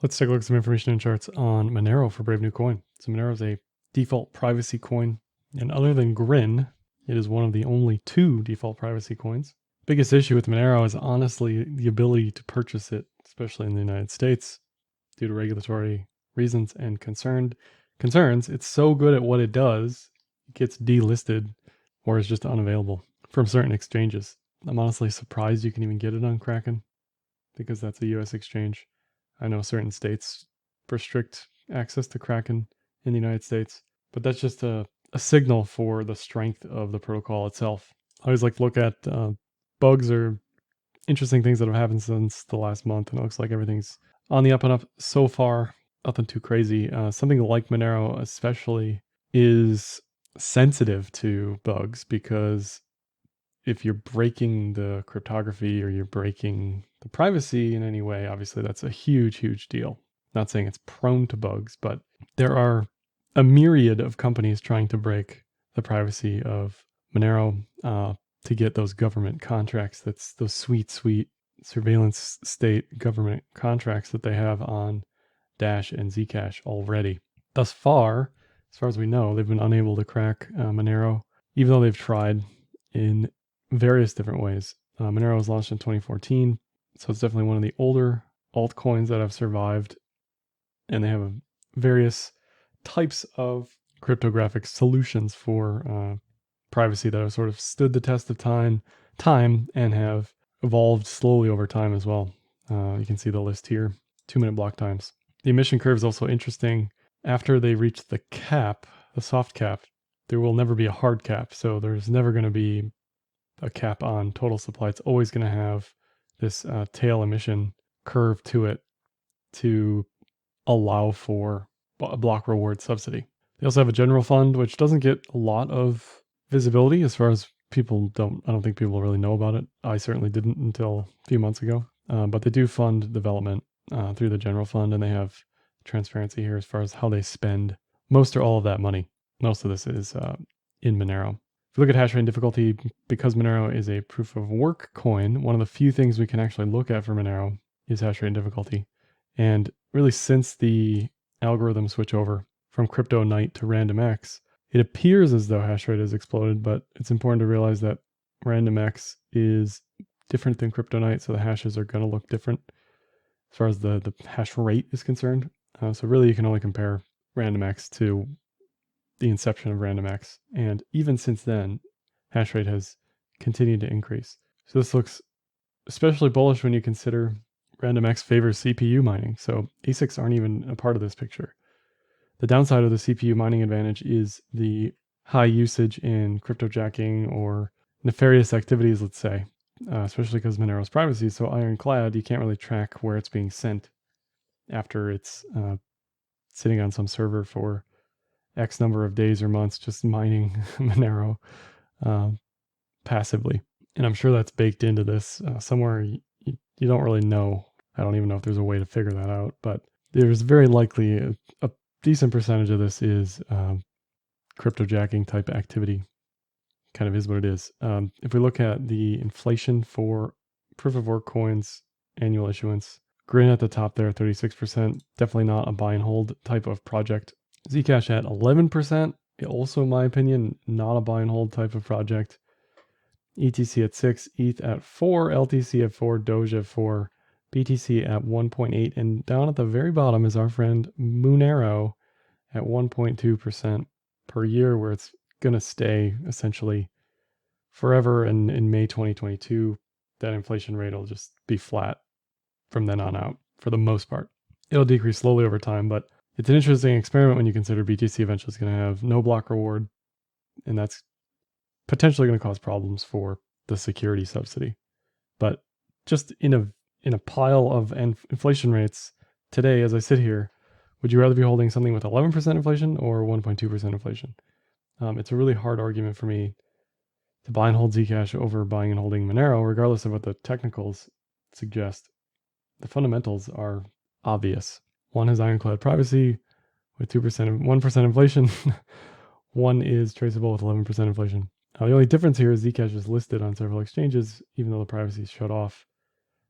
Let's take a look at some information and charts on Monero for BraveNewCoin. So Monero is a default privacy coin, and other than Grin, it is one of the only 2 default privacy coins. Biggest issue with Monero is honestly the ability to purchase it, especially in the United States, due to regulatory reasons and concerns. It's so good at what it does, it gets delisted or is just unavailable from certain exchanges. I'm honestly surprised you can even get it on Kraken because that's a US exchange. I know certain states restrict access to Kraken in the United States, but that's just a signal for the strength of the protocol itself. I always like to look at bugs or interesting things that have happened since the last month, and it looks like everything's on the up and up so far. Nothing too crazy. Something like Monero especially is sensitive to bugs because if you're breaking the cryptography or you're breaking the privacy in any way, obviously that's a huge, huge deal. Not saying it's prone to bugs, but there are a myriad of companies trying to break the privacy of Monero to get those government contracts. That's those sweet, sweet surveillance state government contracts that they have on Dash and Zcash already. Thus far as we know, they've been unable to crack Monero, even though they've tried in various different ways. Monero was launched in 2014, so it's definitely one of the older altcoins that have survived, and they have various types of cryptographic solutions for privacy that have sort of stood the test of time and have evolved slowly over time as well. You can see the list here, 2-minute block times. The emission curve is also interesting. After they reach the cap, the soft cap, there will never be a hard cap. So there's never going to be a cap on total supply. It's always going to have this tail emission curve to it to allow for a block reward subsidy. They also have a general fund, which doesn't get a lot of visibility as far as I don't think people really know about it. I certainly didn't until a few months ago. But they do fund development through the general fund, and they have transparency here as far as how they spend most or all of that money. Most of this is in Monero. If you look at hashrate difficulty, because Monero is a proof of work coin, one of the few things we can actually look at for Monero is hashrate difficulty. And really, since the algorithm switch over from Crypto Night to RandomX, it appears as though hashrate has exploded, but it's important to realize that RandomX is different than Crypto Night, so the hashes are going to look different as far as the hash rate is concerned. So really, you can only compare RandomX to the inception of RandomX. And even since then, hash rate has continued to increase. So this looks especially bullish when you consider RandomX favors CPU mining. So ASICs aren't even a part of this picture. The downside of the CPU mining advantage is the high usage in cryptojacking or nefarious activities, let's say, especially because Monero's privacy is so ironclad, you can't really track where it's being sent after it's sitting on some server for X number of days or months just mining Monero passively. And I'm sure that's baked into this somewhere. You don't really know. I don't even know if there's a way to figure that out, but there's very likely a decent percentage of this is cryptojacking type activity. Kind of is what it is. If we look at the inflation for proof of work coins, annual issuance, Grin at the top there, 36%. Definitely not a buy and hold type of project. Zcash at 11%. Also, in my opinion, not a buy and hold type of project. ETC at 6, ETH at 4, LTC at 4, Doge at 4, BTC at 1.8, and down at the very bottom is our friend Monero at 1.2% per year, where it's going to stay essentially forever. And in May 2022, that inflation rate will just be flat from then on out for the most part. It'll decrease slowly over time, but it's an interesting experiment when you consider BTC eventually is going to have no block reward, and that's potentially going to cause problems for the security subsidy. But just in a pile of inflation rates today, as I sit here, would you rather be holding something with 11% inflation or 1.2% inflation? It's a really hard argument for me to buy and hold Zcash over buying and holding Monero, regardless of what the technicals suggest. The fundamentals are obvious. One has ironclad privacy with 1% inflation. One is traceable with 11% inflation. The only difference here is Zcash is listed on several exchanges, even though the privacy is shut off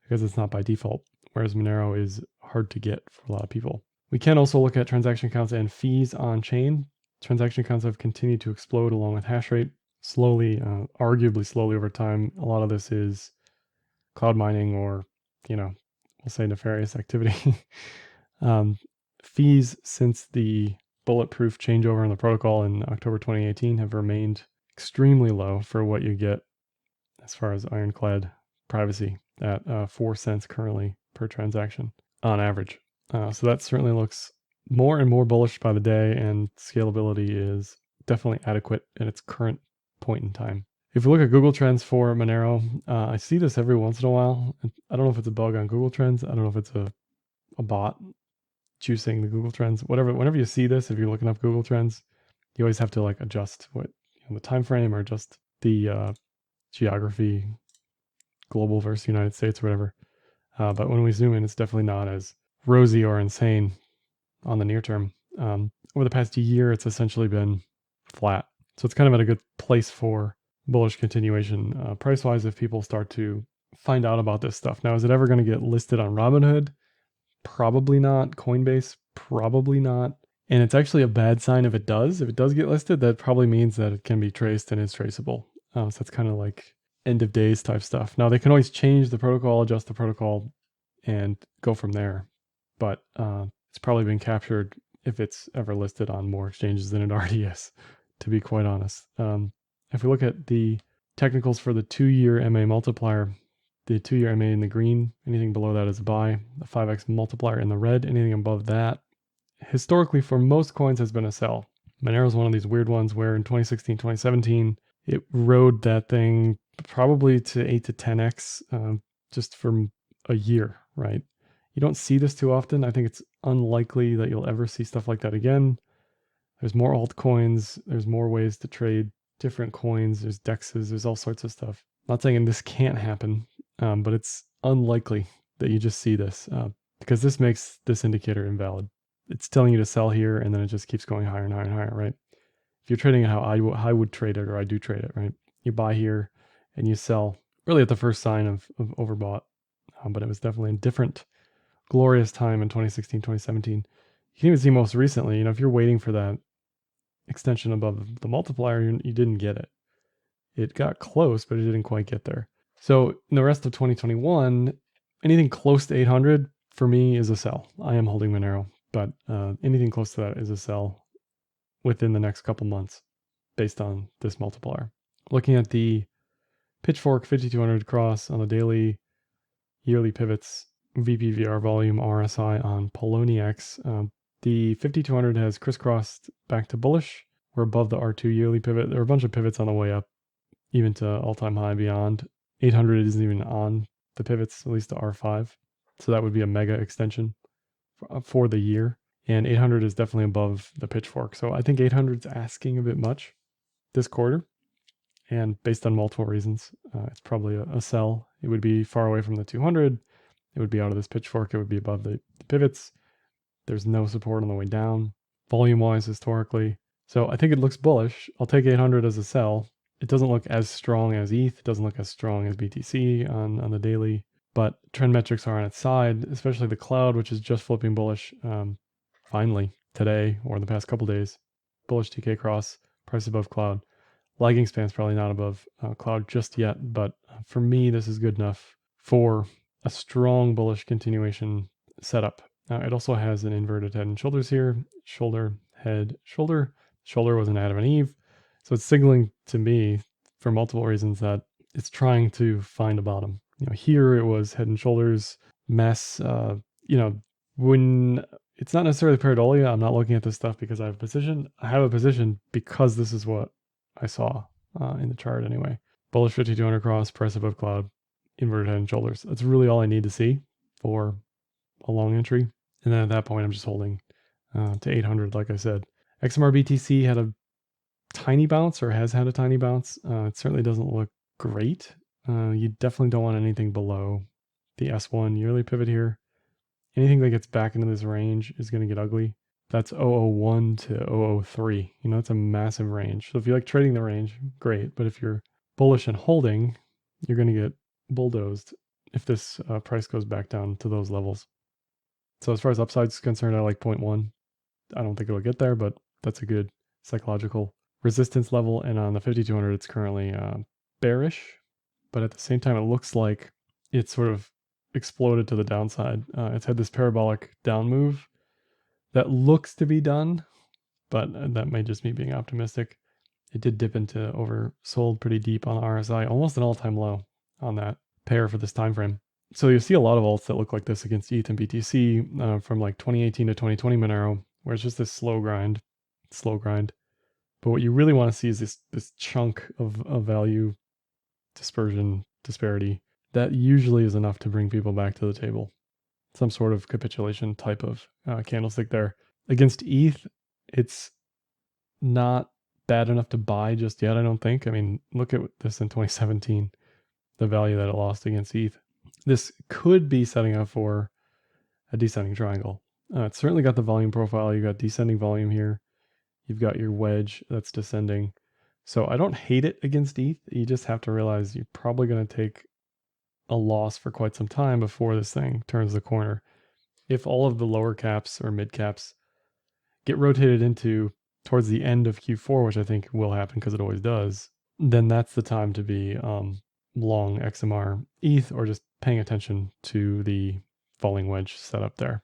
because it's not by default, whereas Monero is hard to get for a lot of people. We can also look at transaction counts and fees on chain. Transaction counts have continued to explode along with hash rate, slowly, arguably slowly over time. A lot of this is cloud mining or, we'll say nefarious activity. Fees since the bulletproof changeover in the protocol in October 2018 have remained extremely low for what you get as far as ironclad privacy at 4 cents currently per transaction on average. So that certainly looks more and more bullish by the day, and scalability is definitely adequate at its current point in time. If you look at Google Trends for Monero, I see this every once in a while. I don't know if it's a bug on Google Trends. I don't know if it's a bot juicing the Google Trends. Whenever you see this, if you're looking up Google Trends, you always have to like adjust the time frame or adjust the geography, global versus United States or whatever. But when we zoom in, it's definitely not as rosy or insane on the near term. Over the past year, it's essentially been flat. So it's kind of at a good place for bullish continuation price-wise if people start to find out about this stuff. Now, is it ever going to get listed on Robinhood? Probably not. Coinbase? Probably not. And it's actually a bad sign if it does. If it does get listed, that probably means that it can be traced and is traceable. So that's kind of like end of days type stuff. Now, they can always change the protocol, adjust the protocol, and go from there. But it's probably been captured if it's ever listed on more exchanges than it already is, to be quite honest. If we look at the technicals for the 2-year MA multiplier, the 2-year MA in the green, anything below that is a buy. The 5x multiplier in the red, anything above that, historically for most coins has been a sell. Monero is one of these weird ones where in 2016, 2017, it rode that thing probably to 8 to 10x just for a year, right? You don't see this too often. I think it's unlikely that you'll ever see stuff like that again. There's more altcoins. There's more ways to trade different coins. There's DEXs. There's all sorts of stuff. I'm not saying this can't happen, but it's unlikely that you just see this because this makes this indicator invalid. It's telling you to sell here, and then it just keeps going higher and higher and higher, right? If you're trading it how I would trade it, or I do trade it, right? You buy here and you sell really at the first sign of overbought. But it was definitely a different glorious time in 2016, 2017. You can even see most recently, if you're waiting for that extension above the multiplier, you didn't get it. It got close, but it didn't quite get there. So in the rest of 2021, anything close to 800 for me is a sell. I am holding Monero, but anything close to that is a sell within the next couple months based on this multiplier. Looking at the pitchfork 5200 cross on the daily, yearly pivots, VPVR volume, RSI on Poloniex, the 5200 has crisscrossed back to bullish. We're above the R2 yearly pivot. There are a bunch of pivots on the way up, even to all-time high beyond. 800 isn't even on the pivots, at least to R5. So that would be a mega extension for the year. And 800 is definitely above the pitchfork. So I think 800 is asking a bit much this quarter. And based on multiple reasons, it's probably a sell. It would be far away from the 200. It would be out of this pitchfork. It would be above the pivots. There's no support on the way down, volume-wise, historically. So I think it looks bullish. I'll take 800 as a sell. It doesn't look as strong as ETH. It doesn't look as strong as BTC on the daily. But trend metrics are on its side, especially the cloud, which is just flipping bullish finally today or in the past couple days. Bullish TK cross, price above cloud. Lagging span's probably not above cloud just yet, but for me, this is good enough for a strong bullish continuation setup. It also has an inverted head and shoulders here. Shoulder, head, shoulder. Shoulder was an Adam and Eve. So it's signaling to me for multiple reasons that it's trying to find a bottom. Here it was head and shoulders, mess. When it's not necessarily pareidolia, I'm not looking at this stuff because I have a position. I have a position because this is what I saw in the chart anyway. Bullish 5200 cross, price above cloud, inverted head and shoulders. That's really all I need to see for a long entry. And then at that point, I'm just holding to 800, like I said. XMR BTC had a tiny bounce or has had a tiny bounce. It certainly doesn't look great. You definitely don't want anything below the S1 yearly pivot here. Anything that gets back into this range is going to get ugly. That's 001 to 003. It's a massive range. So if you like trading the range, great. But if you're bullish and holding, you're going to get bulldozed if this price goes back down to those levels. So as far as upside is concerned, I like 0.1. I don't think it'll get there, but that's a good psychological resistance level. And on the 5200, it's currently bearish, but at the same time, it looks like it sort of exploded to the downside. It's had this parabolic down move that looks to be done, but that may just me being optimistic. It did dip into oversold pretty deep on the RSI, almost an all-time low on that pair for this time frame. So you see a lot of alts that look like this against ETH and BTC from like 2018 to 2020 Monero, where it's just this slow grind. But what you really want to see is this chunk of value dispersion disparity that usually is enough to bring people back to the table. Some sort of capitulation type of candlestick there. Against ETH, it's not bad enough to buy just yet, I don't think. I mean, look at this in 2017, the value that it lost against ETH. This could be setting up for a descending triangle. It's certainly got the volume profile. You've got descending volume here. You've got your wedge that's descending. So I don't hate it against ETH. You just have to realize you're probably going to take a loss for quite some time before this thing turns the corner. If all of the lower caps or mid caps get rotated into towards the end of Q4, which I think will happen because it always does, then that's the time to be long XMR ETH or just paying attention to the falling wedge setup there.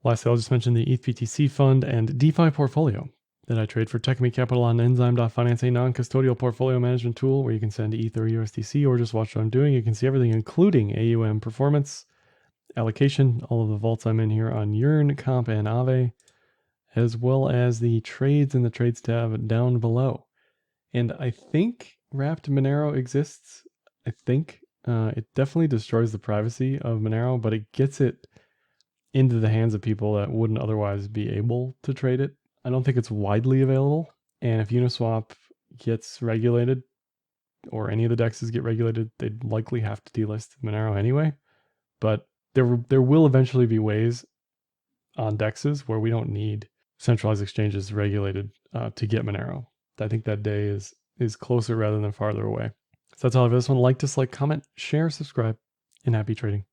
Lastly, I'll just mention the ETH BTC fund and DeFi portfolio that I trade for Techme Capital on Enzyme.finance, a non-custodial portfolio management tool where you can send ETH or USDC or just watch what I'm doing. You can see everything, including AUM performance, allocation, all of the vaults I'm in here on Yearn, Comp, and Aave, as well as the trades in the trades tab down below. And I think wrapped Monero exists. I think it definitely destroys the privacy of Monero, but it gets it into the hands of people that wouldn't otherwise be able to trade it. I don't think it's widely available. And if UniSwap gets regulated or any of the DEXs get regulated, they'd likely have to delist Monero anyway. But there will eventually be ways on DEXs where we don't need centralized exchanges regulated to get Monero. I think that day is closer rather than farther away. So that's all for this one. Like, dislike, comment, share, subscribe, and happy trading.